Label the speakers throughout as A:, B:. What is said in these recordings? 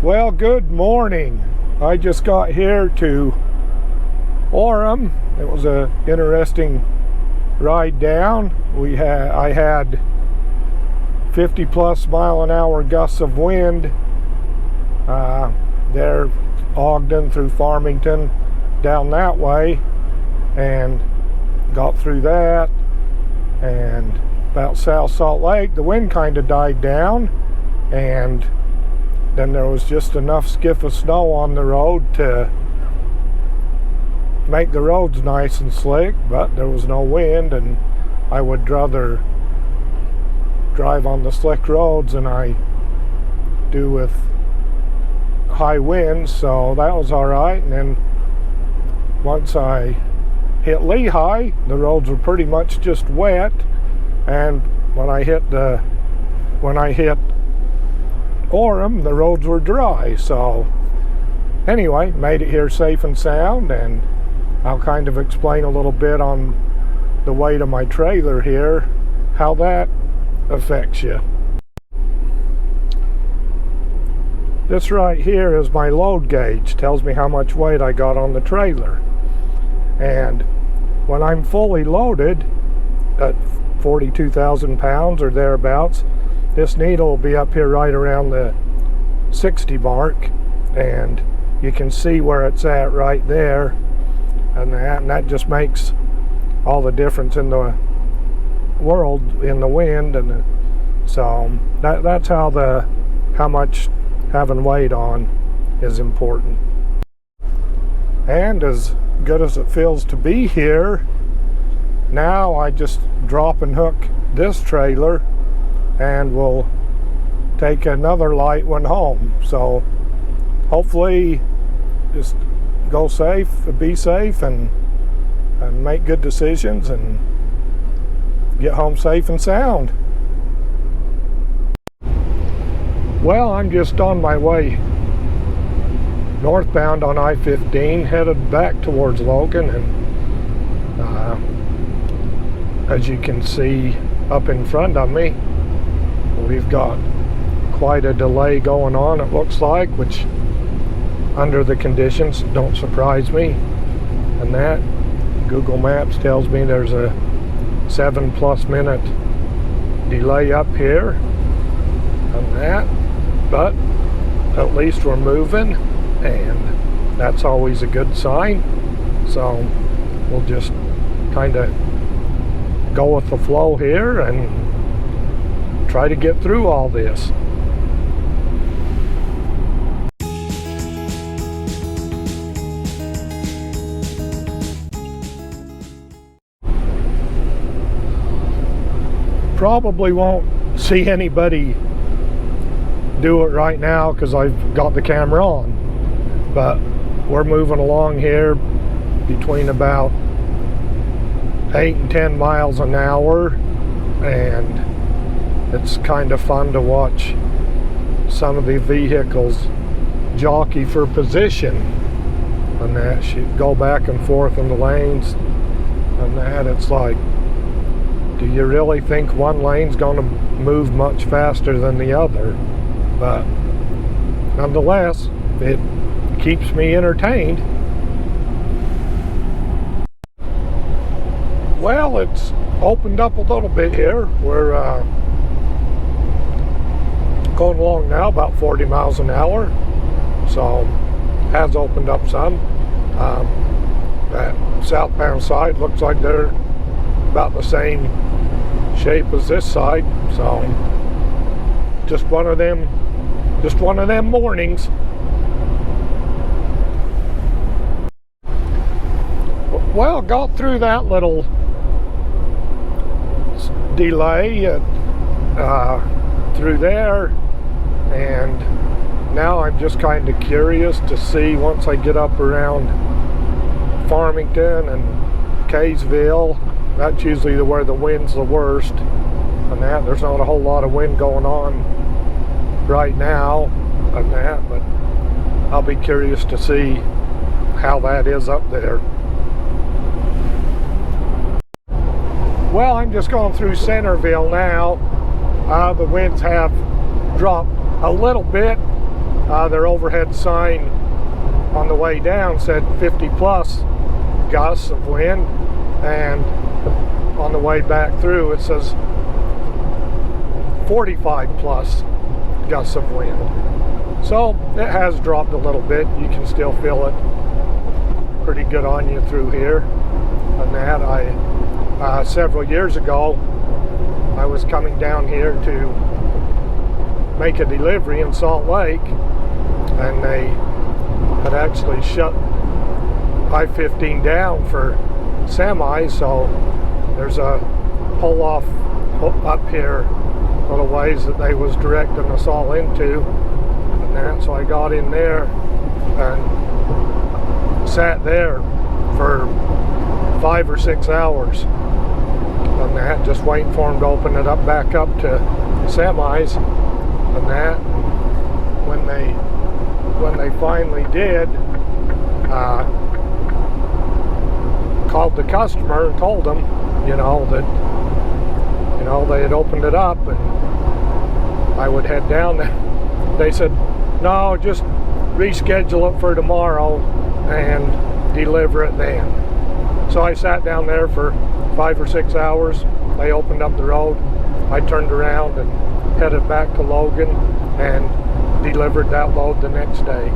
A: Well, good morning. I just got here to Orem. It was an interesting ride down. I had 50 plus mile an hour gusts of wind there, Ogden through Farmington, down that way, and got through that, and about South Salt Lake the wind kind of died down, and then there was just enough skiff of snow on the road to make the roads nice and slick, but there was no wind, and I would rather drive on the slick roads than I do with high winds, so that was alright. And then once I hit Lehigh, the roads were pretty much just wet, and when I hit Orem, the roads were dry. So anyway, made it here safe and sound, and I'll kind of explain a little bit on the weight of my trailer here, how that affects you. This right here is my load gauge, tells me how much weight I got on the trailer, and when I'm fully loaded at 42,000 pounds or thereabouts, this needle will be up here right around the 60 mark, and you can see where it's at right there, and that just makes all the difference in the world in the wind. And so that's how much having weight on is important. And as good as it feels to be here, now I just drop and hook this trailer and we'll take another light one home. So hopefully just go safe, be safe, and make good decisions and get home safe and sound. Well, I'm just on my way northbound on I-15, headed back towards Logan, and as you can see up in front of me, we've got quite a delay going on, it looks like, which under the conditions don't surprise me. And that Google Maps tells me there's a 7+ minute delay up here on that, but at least we're moving, and that's always a good sign. So we'll just kind of go with the flow here and try to get through all this. Probably won't see anybody do it right now because I've got the camera on, but we're moving along here between about 8 and 10 miles an hour, and it's kind of fun to watch some of the vehicles jockey for position, and that should go back and forth in the lanes, and that it's like, do you really think one lane's going to move much faster than the other? But nonetheless, it keeps me entertained. Well, it's opened up a little bit here. We're going along now about 40 miles an hour, so has opened up some. That southbound side looks like they're about the same shape as this side, so just one of them mornings. Well, got through that little delay through there, and now I'm just kind of curious to see, once I get up around Farmington and Kaysville, that's usually where the wind's the worst, and that there's not a whole lot of wind going on right now and that, but I'll be curious to see how that is up there. Well, I'm just going through Centerville now. The winds have dropped a little bit. their overhead sign on the way down said 50 plus gusts of wind, and on the way back through it says 45 plus gusts of wind. So it has dropped a little bit. You can still feel it pretty good on you through here. And that several years ago, I was coming down here to make a delivery in Salt Lake, and they had actually shut I-15 down for semis, so there's a pull off up here a little ways that they was directing us all into, and that, so I got in there and sat there for 5 or 6 hours on that, just waiting for them to open it up back up to semis. And that, when they finally did, called the customer and told them, that they had opened it up and I would head down there. They said, no, just reschedule it for tomorrow and deliver it then. So I sat down there for 5 or 6 hours. They opened up the road. I turned around and headed back to Logan and delivered that load the next day.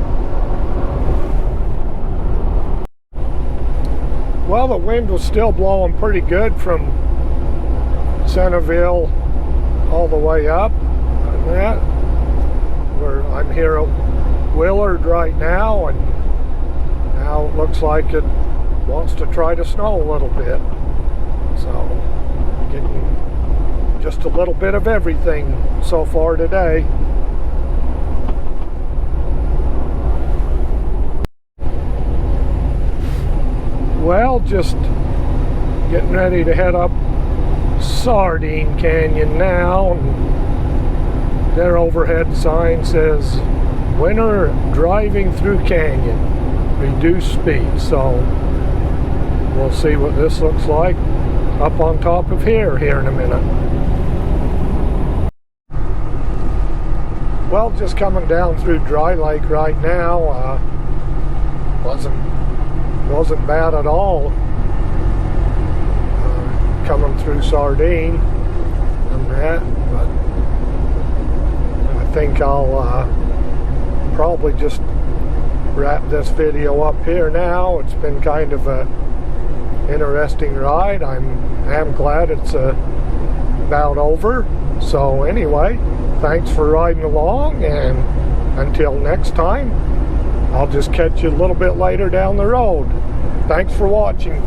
A: Well, the wind was still blowing pretty good from Centerville all the way up, and that, where I'm here at Willard right now, and now it looks like it wants to try to snow a little bit. So getting just a little bit of everything so far today. Well, just getting ready to head up Sardine Canyon now, and their overhead sign says winter driving through canyon, reduce speed. So we'll see what this looks like up on top of here in a minute. Well, just coming down through Dry Lake right now. Wasn't bad at all. Coming through Sardine and that, but I think I'll probably just wrap this video up here now. It's been kind of a interesting ride. I am glad it's about over. So anyway, thanks for riding along, and until next time, I'll just catch you a little bit later down the road. Thanks for watching.